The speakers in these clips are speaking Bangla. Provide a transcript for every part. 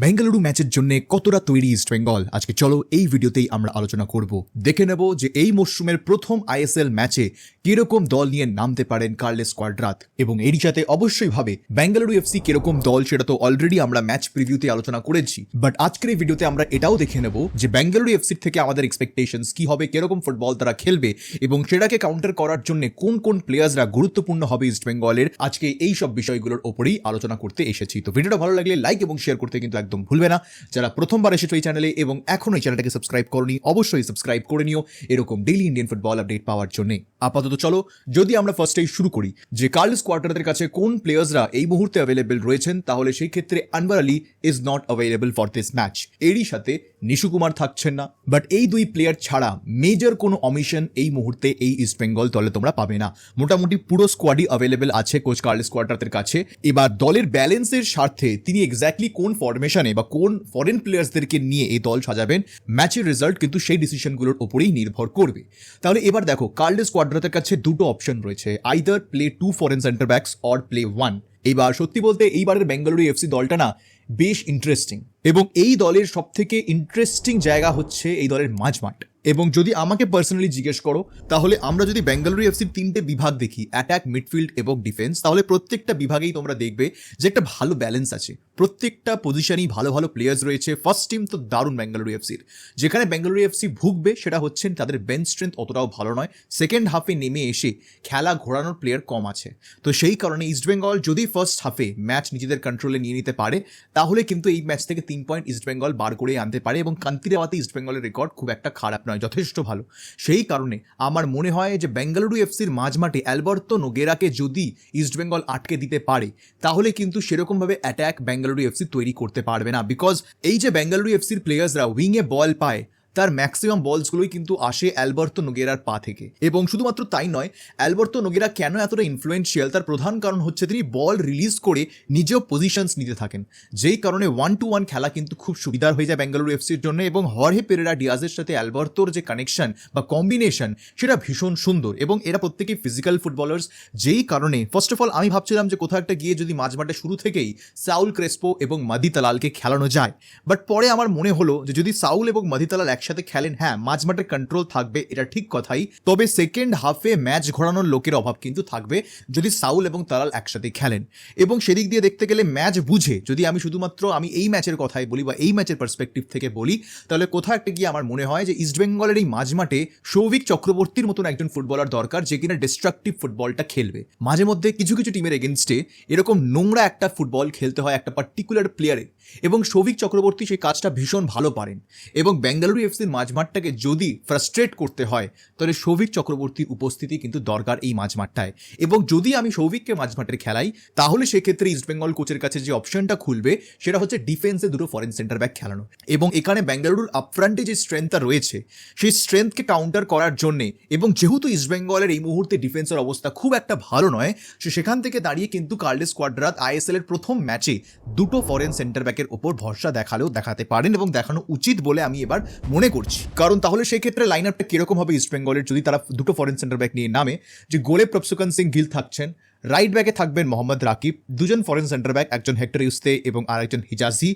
বেঙ্গালুরু ম্যাচের জন্য কতটা তৈরি ইস্ট বেঙ্গল আজকে চলো এই ভিডিওতেই আমরা আলোচনা করব। দেখে নেব যে এই মরশুমের প্রথম আইএসএল ম্যাচে কিরকম দল নিয়ে নামতে পারেন কার্লেস কোয়াড্রাত, এবং এরই সাথে অবশ্যই ভাবে বেঙ্গালুরু এফসি কিরকম দল সেটা তো অলরেডি আমরা ম্যাচ প্রিভিউতে আলোচনা করেছি, বাট আজকের এই ভিডিওতে আমরা এটাও দেখে নেব যে বেঙ্গালুরু এফসির থেকে আমাদের এক্সপেকটেশনস কি হবে, কিরকম ফুটবল তারা খেলবে এবং সেটাকে কাউন্টার করার জন্য কোন কোন প্লেয়ার্সরা গুরুত্বপূর্ণ হবে ইস্ট বেঙ্গলের। আজকে এই সব বিষয়গুলোর ওপরেই আলোচনা করতে এসেছি। তো ভিডিওটা ভালো লাগলে লাইক এবং শেয়ার করতে কিন্তু একদম ভুলবে না। যারা প্রথমবার এসেছো এই চ্যানেলে এবং এখনো এই চ্যানেলটাকে সাবস্ক্রাইব করনি, অবশ্যই সাবস্ক্রাইব করে নিও এরকম ডেইলি ইন্ডিয়ান ফুটবল আপডেট পাওয়ার জন্য। আপাতত চলো যদি আমরা ফার্স্টেই শুরু করি যে কার্লেস কোয়াড্রাতের কাছে কোন প্লেয়ার্সরা এই মুহূর্তে অ্যাভেলেবল রয়েছেন, তাহলে সেই ক্ষেত্রে Anwar Ali is not available for this match. এরই সাথে নিশু কুমার থাকছেন না, বাট এই দুই প্লেয়ার ছাড়া মেজর কোনো অমিশন এই মুহূর্তে এই ইস্ট বেঙ্গল দলে তোমরা পাবে না। মোটামুটি পুরো স্কোয়াডই অ্যাভেলেবল আছে কোচ কার্লেস কোয়াড্রাতের কাছে। এবার দলের ব্যালেন্সের স্বার্থে তিনি এক্স্যাক্টলি কোন ফরমেশনে বা কোন ফরেন প্লেয়ার্সদেরকে নিয়ে এই দল সাজাবেন, ম্যাচের রেজাল্ট কিন্তু সেই ডিসিশনগুলোর ওপরেই নির্ভর করবে। তাহলে এবার দেখো কার্লেস কোয়াড্রাতের কাছে দুটো অপশন রয়েছে, either play 2 foreign centre backs or play 1। এবার সত্যি বলতে এইবারের বেঙ্গালুরু এফসি দলটা না বেশ ইন্টারেস্টিং, এবং এই দলের সব থেকে ইন্টারেস্টিং জায়গা হচ্ছে এই দলের মাঝমাঠ। এবং যদি আমাকে পার্সোনালি জিজ্ঞেস করো তাহলে আমরা যদি বেঙ্গালুরু এফসির 3টে বিভাগ দেখি, অ্যাটাক, মিডফিল্ড এবং ডিফেন্স, তাহলে প্রত্যেকটা বিভাগেই তোমরা দেখবে যে একটা ভালো ব্যালেন্স আছে। প্রত্যেকটা পজিশনেই ভালো ভালো প্লেয়ার্স রয়েছে। ফার্স্ট টিম তো দারুণ বেঙ্গালুরু এফসির। যেখানে বেঙ্গালুরু এফসি ভুগবে সেটা হচ্ছে তাদের বেঞ্চ স্ট্রেংথ অতটাও ভালো নয়। সেকেন্ড হাফে নেমে এসে খেলা ঘোরানোর প্লেয়ার কম আছে। তো সেই কারণে ইস্টবেঙ্গল যদি ফার্স্ট হাফে ম্যাচ নিজেদের কন্ট্রোলে নিয়ে নিতে পারে তাহলে কিন্তু এই ম্যাচ থেকে 3 পয়েন্ট ইস্টবেঙ্গল বার করে আনতে পারে, এবং কান্তিরাবাতে ইস্টবেঙ্গলের রেকর্ড খুব একটা খারাপ নয়, যথেষ্ট ভালো। সেই কারণে আমার মনে হয় যে বেঙ্গালুরু এফসির মাঝমাঠে অ্যালবার্তো নোগেরাকে যদি ইস্টবেঙ্গল আটকে দিতে পারে তাহলে কিন্তু সেরকমভাবে অ্যাটাক বেঙ্গালুরু এফসি তৈরি করতে পারবে না। বিকজ এই যে বেঙ্গালুরু এফসির প্লেয়ার্সরা উইংয়ে বল পায় তার ম্যাক্সিমাম বলসগুলোই কিন্তু আসে অ্যালবার্তো নোগেরার পা থেকে। এবং শুধুমাত্র তাই নয়, অ্যালবার্তো নোগেরা কেন এতটা ইনফ্লুয়েন্সিয়াল তার প্রধান কারণ হচ্ছে তিনি বল রিলিজ করে নিজেও পজিশনস নিতে থাকেন, যেই কারণে 1-to-1 খেলা কিন্তু খুব সুবিধার হয়ে যায় বেঙ্গালুরু এফসির জন্য। এবং হর্হে পেরেরা ডিয়াজের সাথে অ্যালবার্তোর যে কানেকশন বা কম্বিনেশন সেটা ভীষণ সুন্দর, এবং এরা প্রত্যেকেই ফিজিক্যাল ফুটবলার্স। যেই কারণে ফার্স্ট অফ অল আমি ভাবছিলাম যে কোথাও একটা গিয়ে যদি মাঝমাঠে শুরু থেকেই সাউল ক্রেসপো এবং মাদি তালালকে খেলানো যায়, বাট পরে আমার মনে হলো যে যদি সাউল এবং মাদি তালাল একসাথে খেলেন, হ্যাঁ মাঝমাঠের কন্ট্রোল থাকবে, এটা ঠিক কথাই, তবে সেকেন্ড হাফে ম্যাচ ঘোরানোর লোকের অভাব কিন্তু থাকবে যদি সাউল এবং তালাল একসাথে খেলেন। এবং সেদিক দিয়ে দেখতে গেলে ম্যাচ বুঝে যদি আমি শুধুমাত্র আমি এই ম্যাচের কথাই বলি বা এই ম্যাচের পার্সপেক্টিভ থেকে বলি, তাহলে কোথাও একটা গিয়ে আমার মনে হয় যে ইস্টবেঙ্গলের এই মাঝমাঠে সৌভিক চক্রবর্তীর মতন একজন ফুটবলার দরকার যে কিনা ডিস্ট্রাকটিভ ফুটবলটা খেলবে। মাঝে মধ্যে কিছু কিছু টিমের এগেনস্টে এরকম নোংরা একটা ফুটবল খেলতে হয় একটা পার্টিকুলার প্লেয়ারের, এবং সৌভিক চক্রবর্তী সেই কাজটা ভীষণ ভালো পারেন। এবং বেঙ্গালুরু এফসির মাঝমাঠটাকে যদি ফ্রাস্ট্রেট করতে হয় তাহলে সৌভিক চক্রবর্তীর উপস্থিতি কিন্তু দরকার এই মাঝমাঠটায়। এবং যদি আমি সৌভিককে মাঝমাঠের খেলাই তাহলে সেক্ষেত্রে ইস্টবেঙ্গল কোচের কাছে যে অপশনটা খুলবে সেটা হচ্ছে ডিফেন্সে দুটো ফরেন সেন্টার ব্যাক খেলানো। এবং এখানে বেঙ্গালুরুর আপফ্রন্টে যে স্ট্রেংথটা রয়েছে সেই স্ট্রেংথকে কাউন্টার করার জন্যে, এবং যেহেতু ইস্টবেঙ্গলের এই মুহূর্তে ডিফেন্সের অবস্থা খুব একটা ভালো নয়, সেখান থেকে দাঁড়িয়ে কিন্তু কার্লেস কোয়াড্রাত আইএসএল এর প্রথম ম্যাচে দুটো ফরেন সেন্টার ব্যাকের ওপর ভরসা দেখাতে পারেন, এবং দেখানো উচিত বলে আমি এবার মনে করছি। কারণ তাহলে সেই ক্ষেত্রে লাইন আপটা কিরকম হবে ইস্টবেঙ্গলের যদি তারা দুটো ফরেন সেন্টার ব্যাক নিয়ে নামে, যে গোলে প্রভসুকান সিং গিল থাকছেন, রাইট ব্যাকে থাকবেন মোহাম্মদ রাকিব, দুজন ফরেন সেন্টার ব্যাক, একজন হেক্টর ইউস্তে এবং আর একজন হিজাজি।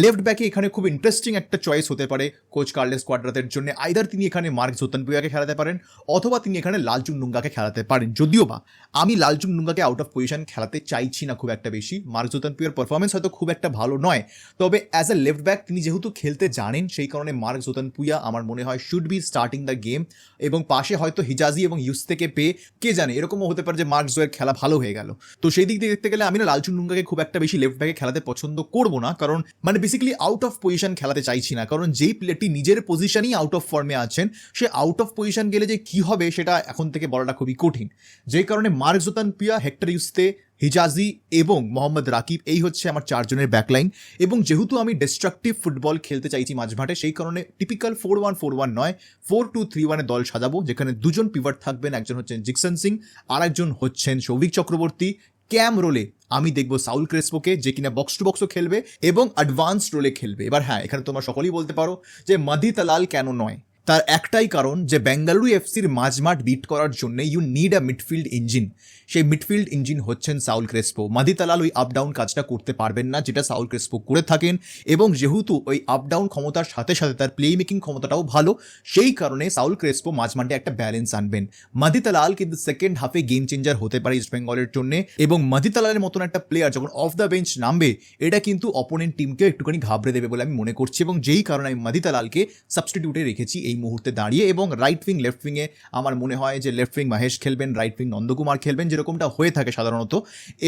লেফট ব্যাকে এখানে খুব ইন্টারেস্টিং একটা চয়েস হতে পারে কোচ কার্লেস কোয়াড্রাতের জন্য, আইদার তিনি এখানে মার্ক জোতানপুয়াকে খেলাতে পারেন অথবা তিনি এখানে লালচুং নুঙ্গাকে খেলাতে পারেন। যদিও বা আমি লালচুং নুঙ্গাকে আউট অফ পজিশন খেলাতে চাইছি না খুব একটা বেশি, মার্ক জোতানপুয়ার পারফরমেন্স হয়তো খুব একটা ভালো নয়, তবে অ্যাজ এ লেফট ব্যাক তিনি যেহেতু খেলতে জানেন সেই কারণে মার্ক জোতানপুয়া আমার মনে হয় should be starting the game. এবং পাশে হয়তো হিজাজি এবং ইউস্তেকে পেয়ে কে জানে এরকমও হতে পারে যে মার্ক জোয়ের খেলা ভালো হয়ে গেল। তো সেই দিক দিয়ে দেখতে গেলে আমি না লালচুং নুঙ্গাকে খুব একটা বেশি লেফট ব্যাকে খেলাতে পছন্দ করবো না, কারণ মানে বেসিক্যালি আউট অফ পজিশন খেলাতে চাইছি না, কারণ যেই প্লেয়ারটি নিজের পজিশনই আউট অফ ফর্মে আছেন সে আউট অফ পজিশন গেলে যে কি হবে সেটা এখন থেকে বলাটা খুবই কঠিন। যেই কারণে মার্ক জোতানপুয়া, হেক্টর ইউস্তে, হিজাজি এবং মোহাম্মদ রাকিব এই হচ্ছে আমার 4 জনের ব্যাকলাইন। এবং যেহেতু আমি ডিস্ট্রাকটিভ ফুটবল খেলতে চাইছি মাঝমাঠে, সেই কারণে টিপিক্যাল 4-1-4-1 নয় 4-2-3-1 দল সাজাবো, যেখানে দুজন পিভাট থাকবেন, একজন হচ্ছেন জিকসন সিং আর একজন হচ্ছেন সৌভিক চক্রবর্তী। ক্যাম রোলে আমি দেখবো সাউল ক্রেসপোকে যে কিনা বক্স টু বক্সও খেলবে এবং অ্যাডভান্স রোলে খেলবে। এবার হ্যাঁ, এখানে তোমরা সকলেই বলতে পারো যে মাদি তালাল কেন নয়, তার একটাই কারণ যে বেঙ্গালুরু এফসির মাঝমাঠ বিট করার জন্য you need a midfield engine. সেই মিডফিল্ড ইঞ্জিন হচ্ছেন সাউল ক্রেসপো। মাদি তালাল ওই আপ ডাউন কাজটা করতে পারবেন না যেটা সাউল ক্রেসপো করে থাকেন, এবং যেহেতু ওই আপ ডাউন ক্ষমতার সাথে সাথে তার প্লে মেকিং ক্ষমতাটাও ভালো, সেই কারণে সাউল ক্রেসপো মাঝমাঠে একটা ব্যালেন্স আনবেন। মাদি তালাল কিন্তু সেকেন্ড হাফে গেম চেঞ্জার হতে পারে ইস্ট বেঙ্গলের জন্য, এবং মাদি তালালের মতন একটা প্লেয়ার যখন অফ দ্য বেঞ্চ নামবে এটা কিন্তু অপোনেন্ট টিমকে একটুখানি ঘাবড়ে দেবে বলে আমি মনে করছি, এবং যেই কারণে আমি মাদি তালালকে সাবস্টিটিউটে রেখেছি এই মুহূর্তে দাঁড়িয়ে। এবং রাইট উইং লেফট উইংয়ে আমার মনে হয় যে লেফট উইং মহেশ খেলবেন, রাইট উইং নন্দকুমার খেলবেন যেরকমটা হয়ে থাকে সাধারণত,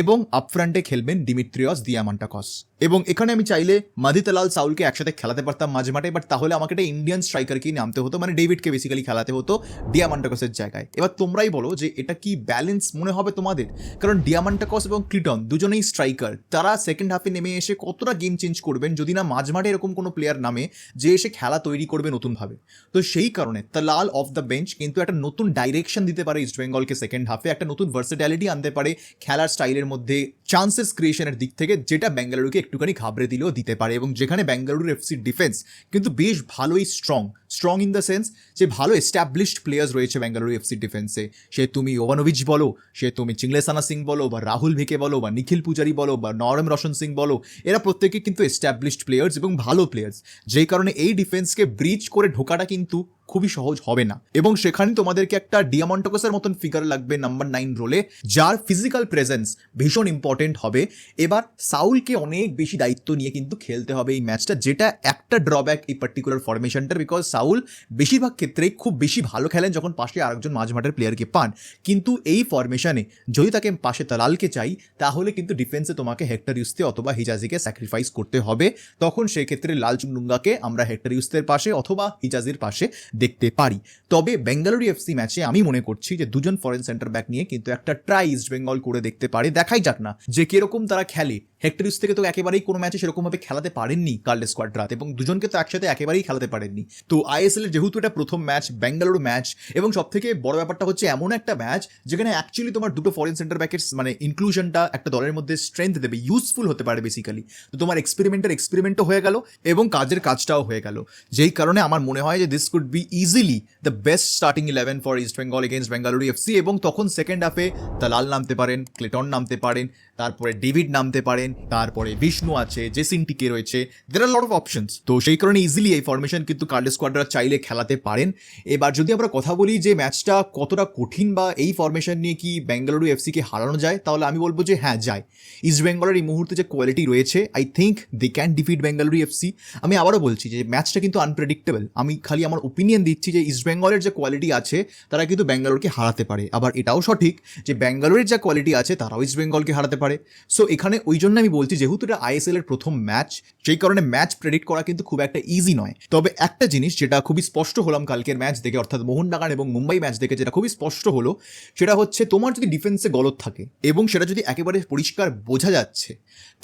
এবং আপফ্রন্টে খেলবেন ডিমিত্রিয়স দিয়ামান্টাকস। এবং এখানে আমি চাইলে মাদি তালাল সাউলকে একসাথে খেলাতে পারতাম মাঝে মাঠে, বাট তাহলে আমাকে একটা ইন্ডিয়ান স্ট্রাইকারকেই নামতে হতো, মানে ডেভিডকে বেসিক্যালি খেলাতে হতো ডিয়ামান্টাকসের জায়গায়। এবার তোমরাই বলো যে এটা কি ব্যালেন্স মনে হবে তোমাদের? কারণ ডিয়ামান্টাকস এবং ক্লিটন দুজনেই স্ট্রাইকার, তারা সেকেন্ড হাফে নেমে এসে কতটা গেম চেঞ্জ করবেন যদি না মাঝমাঠে এরকম কোনো প্লেয়ার নামে যে এসে খেলা তৈরি করবে নতুনভাবে। তো সেই কারণে তালাল অফ দ্য বেঞ্চ কিন্তু একটা নতুন ডাইরেকশন দিতে পারে ইস্ট বেঙ্গলকে সেকেন্ড হাফে, একটা নতুন ভার্সেটালিটি আনতে পারে খেলার স্টাইলের মধ্যে, চান্সেস ক্রিয়েশনের দিক থেকে, যেটা বেঙ্গালুরুকে একটুখানি ঘাবড়ে দিলেও দিতে পারে। এবং যেখানে বেঙ্গালুরু এফসির ডিফেন্স কিন্তু বেশ ভালোই স্ট্রং ইন দ্য সেন্স যে ভালো এস্টাবলিশড প্লেয়ার্স রয়েছে বেঙ্গালুরু এফসির ডিফেন্সে। সে তুমি ওভানোভিচ বলো, সে তুমি চিংলেসানা সিং বলো, বা রাহুল ভিকে বলো, বা নিখিল পূজারি বলো, বা নরম রোশন সিং বলো, এরা প্রত্যেকে কিন্তু এস্টাবলিশড প্লেয়ার্স এবং ভালো প্লেয়ার্স, যেই কারণে এই ডিফেন্সকে ব্রিচ করে ঢোকাটা কিন্তু খুবই সহজ হবে না। এবং সেখানে তোমাদেরকে একটা ডিয়ামান্টাকসের মতন ফিগার লাগবে নাম্বার 9 রোলে, যার ফিজিক্যাল প্রেজেন্স ভীষণ ইম্পর্টেন্ট হবে। এবার সাউলকে অনেক বেশি দায়িত্ব নিয়ে কিন্তু খেলতে হবে এই ম্যাচটা, যেটা একটা ড্রব্যাক এই পার্টিকুলার ফরমেশনটার, বিকজ সাউল বেশিরভাগ ক্ষেত্রেই খুব বেশি ভালো খেলেন যখন পাশে আরেকজন মাঝমাঠের প্লেয়ারকে পান, কিন্তু এই ফরমেশনে যদি তাকে পাশে তালালকে চাই তাহলে কিন্তু ডিফেন্সে তোমাকে হেক্টর ইউস্তে অথবা হিজাজিকে স্যাক্রিফাইস করতে হবে। তখন সেই ক্ষেত্রে লাল চুংডুঙ্গাকে আমরা হেক্টর ইউস্তের পাশে অথবা হিজাজির পাশে দেখতে পারি। তবে বেঙ্গালুরু এফসি ম্যাচে আমি মনে করছি যে দুজন ফরেন সেন্টার ব্যাক নিয়ে কিন্তু একটা ট্রাই ইস্ট বেঙ্গল করে দেখতে পারে। দেখাই যাক না যে কিরকম তারা খেলে। হেক্টর ইউস্তে থেকে তো একেবারেই কোনো ম্যাচে সেরকমভাবে খেলাতে পারেননি কার্লেস কোয়াড্রাত, এবং দুজনকে তো একসাথে একেবারেই খেলাতে পারেননি। তো আইএসএল এর যেহেতু এটা প্রথম ম্যাচ, বেঙ্গালুরু ম্যাচ, এবং সব থেকে বড় ব্যাপারটা হচ্ছে এমন একটা ম্যাচ যেখানে অ্যাকচুয়ালি তোমার দুটো ফরেন সেন্টার ব্যাকের মানে ইনক্লুশনটা একটা দলের মধ্যে স্ট্রেংথ দেবে, ইউজফুল হতে পারে বেসিক্যালি। তো তোমার এক্সপেরিমেন্টও হয়ে গেল এবং কাজটাও হয়ে গেল, যেই কারণে আমার মনে হয় যে this could be easily the best starting 11 for east Bengal against Bengaluru FC. এবং তখন সেকেন্ড হাফে তালাল নামতে পারেন, ক্লেটন নামতে পারেন, তারপরে ডেভিড নামতে পারেন, তারপরে বিষ্ণু আছে, জেসিন টিকে রয়েছে, দের আর লট অফ অপশনস। তো সেই কারণে ইজিলি এই ফরমেশন কিন্তু কার্লেস কোয়াড্রাত চাইলে খেলাতে পারেন। এবার যদি আমরা কথা বলি যে ম্যাচটা কতটা কঠিন বা এই ফরমেশন নিয়ে কি বেঙ্গালুরু এফসিকে হারানো যায়, তাহলে আমি বলবো যে হ্যাঁ যায়। ইস্ট বেঙ্গলের এই মুহূর্তে যে কোয়ালিটি রয়েছে, I think they can defeat Bengaluru FC. আমি আবারও বলছি যে ম্যাচটা কিন্তু আনপ্রেডিক্টেবল। আমি খালি আমার ওপিনিয়ন দিচ্ছি যে ইস্ট বেঙ্গলের যে কোয়ালিটি আছে তারা কিন্তু বেঙ্গালুরুকে হারাতে পারে। আবার এটাও সঠিক যে বেঙ্গালুরের যা কোয়ালিটি আছে তারাও ইস্ট বেঙ্গলকে হারাতে পারে। সো এখানে ওই জন্য আমি বলছি যেহেতু এটা আইএসএল এর প্রথম ম্যাচ, সেই কারণে ম্যাচ প্রেডিক্ট করা কিন্তু খুব একটা ইজি নয়। তবে একটা জিনিস যেটা খুবই স্পষ্ট হলাম কালকের ম্যাচ দেখে, অর্থাৎ মোহনবাগান এবং মুম্বাই ম্যাচ দেখে যেটা খুবই স্পষ্ট হলো, সেটা হচ্ছে তোমার যদি ডিফেন্সে গলত থাকে এবং সেটা যদি একেবারে পরিষ্কার বোঝা যাচ্ছে,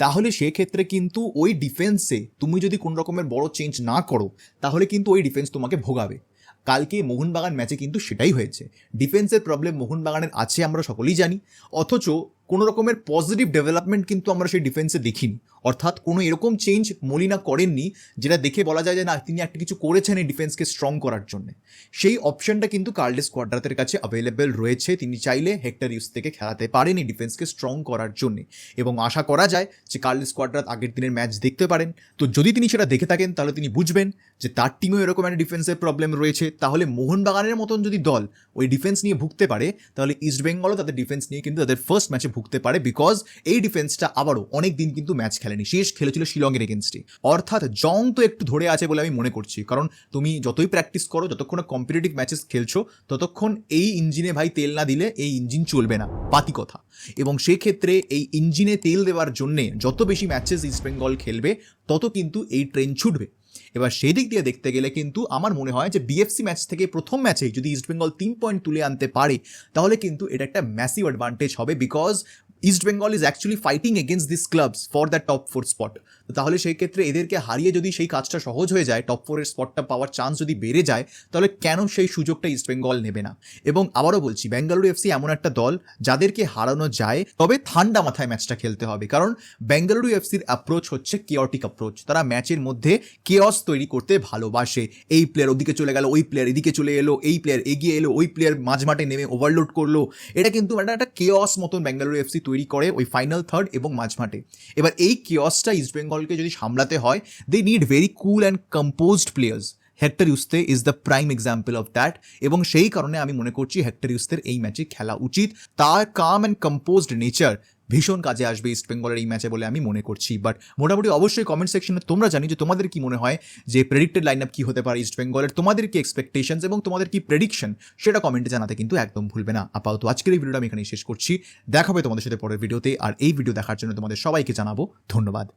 তাহলে সেক্ষেত্রে কিন্তু ওই ডিফেন্সে তুমি যদি কোনো রকমের বড় চেঞ্জ না করো তাহলে কিন্তু ওই ডিফেন্স তোমাকে ভোগাবে। কালকে মোহনবাগান ম্যাচে কিন্তু সেটাই হয়েছে। ডিফেন্সের প্রবলেম মোহনবাগানের আছে আমরা সকলেই জানি, অথচ কোনো রকমের পজিটিভ ডেভেলপমেন্ট কিন্তু আমরা সেই ডিফেন্সে দেখিনি। অর্থাৎ কোনো এরকম চেঞ্জ মলিনা করেননি যেটা দেখে বলা যায় যে না তিনি একটা কিছু করেছেন এই ডিফেন্সকে স্ট্রং করার জন্য। সেই অপশনটা কিন্তু কার্লেস কোয়াড্রাতের কাছে অ্যাভেলেবেল রয়েছে। তিনি চাইলে হেক্টর ইউস্তেকে খেলাতে পারেন এই ডিফেন্সকে স্ট্রং করার জন্য, এবং আশা করা যায় যে কার্লেস কোয়াড্রাত আগের দিনের ম্যাচ দেখতে পারেন। তো যদি তিনি সেটা দেখে থাকেন তাহলে তিনি বুঝবেন যে তার টিমেও এরকম একটা ডিফেন্সের প্রবলেম রয়েছে। তাহলে মোহনবাগানের মতন যদি দল ওই ডিফেন্স নিয়ে ভুগতে পারে, তাহলে ইস্ট বেঙ্গলও তাদের ডিফেন্স নিয়ে কিন্তু তাদের ফার্স্ট ম্যাচে ভুগতে পারে, বিকজ এই ডিফেন্সটা আবারও অনেক দিন কিন্তু ম্যাচ খেলেনি, শেষ খেলেছিল শিলংয়ের এগেনস্টে। অর্থাৎ জং তো একটু ধরে আছে বলে আমি মনে করছি, কারণ তুমি যতই প্র্যাকটিস করো, যতক্ষণ কম্পিটিটিভ ম্যাচেস খেলছো, ততক্ষণ এই ইঞ্জিনে ভাই তেল না দিলে এই ইঞ্জিন চলবে না, পাতি কথা। এবং সেক্ষেত্রে এই ইঞ্জিনে তেল দেওয়ার জন্যে যত বেশি ম্যাচেস ইস্ট বেঙ্গল খেলবে তত কিন্তু এই ট্রেন ছুটবে। এবার সেই দিক দিয়ে দেখতে গেলে কিন্তু আমার মনে হয় যে বিএফসি ম্যাচ থেকে প্রথম ম্যাচেই যদি ইস্ট বেঙ্গল 3 পয়েন্ট তুলে আনতে পারে তাহলে কিন্তু এটা একটা ম্যাসিভ অ্যাডভান্টেজ হবে, because east Bengal is actually fighting against this clubs for the top 4 spot. তো তাহলে সেই ক্ষেত্রে এদেরকে হারিয়ে যদি সেই কাজটা সহজ হয়ে যায়, টপ 4 এর স্পটটা পাওয়ার চান্স যদি বেড়ে যায়, তাহলে কেন সেই সুযোগটা ইস্ট বেঙ্গল নেবে না? এবং আবারও বলছি, বেঙ্গালুরু এফসি এমন একটা দল যাদেরকে হারানো যায়, তবে ঠান্ডা মাথায় ম্যাচটা খেলতে হবে। কারণ বেঙ্গালুরু এফসির অ্যাপ্রোচ হচ্ছে কেওটিক অ্যাপ্রোচ। তারা ম্যাচের মধ্যে কেওস তৈরি করতে ভালোবাসে। এই প্লেয়ার ওদিকে চলে গেল, ওই প্লেয়ার এদিকে চলে এলো, এই প্লেয়ার এগিয়ে এলো, ওই প্লেয়ার মাঝমাঠে নেমে ওভারলোড করলো। এটা কিন্তু একটা কেওস মতন বেঙ্গালুরু এফসি তৈরি করে ওই ফাইনাল থার্ড এবং মাঝমাঠে। এবার এই কেওসটা ইস্ট বেঙ্গলকে যদি সামলাতে হয়, they need very cool and composed players. Hector Yuste is the prime example of that, এবং সেই কারণে আমি মনে করছি হেক্টর ইউস্তের এই ম্যাচে খেলা উচিত। তার কাম অ্যান্ড কম্পোজড নেচার ভীষণ কাজে আসবে ইস্ট বেঙ্গলের এই ম্যাচে বলে আমি মনে করছি। বাট মোটামুটি অবশ্যই কমেন্ট সেকশনে তোমরা জানি যে তোমাদের কি মনে হয় যে প্রেডিক্টেড লাইন আপ কি হতে পারে ইস্ট বেঙ্গলের, তোমাদের কি এক্সপেকটেশনস এবং তোমাদের কি প্রেডিকশন, সেটা কমেন্টে জানাতে কিন্তু একদম ভুলবে না। আপাতত আজকের এই ভিডিওটা আমি এখানেই শেষ করছি। দেখা হবে তোমাদের সাথে পরের ভিডিওতে, আর এই ভিডিও দেখার জন্য তোমাদের সবাইকে জানাবো ধন্যবাদ।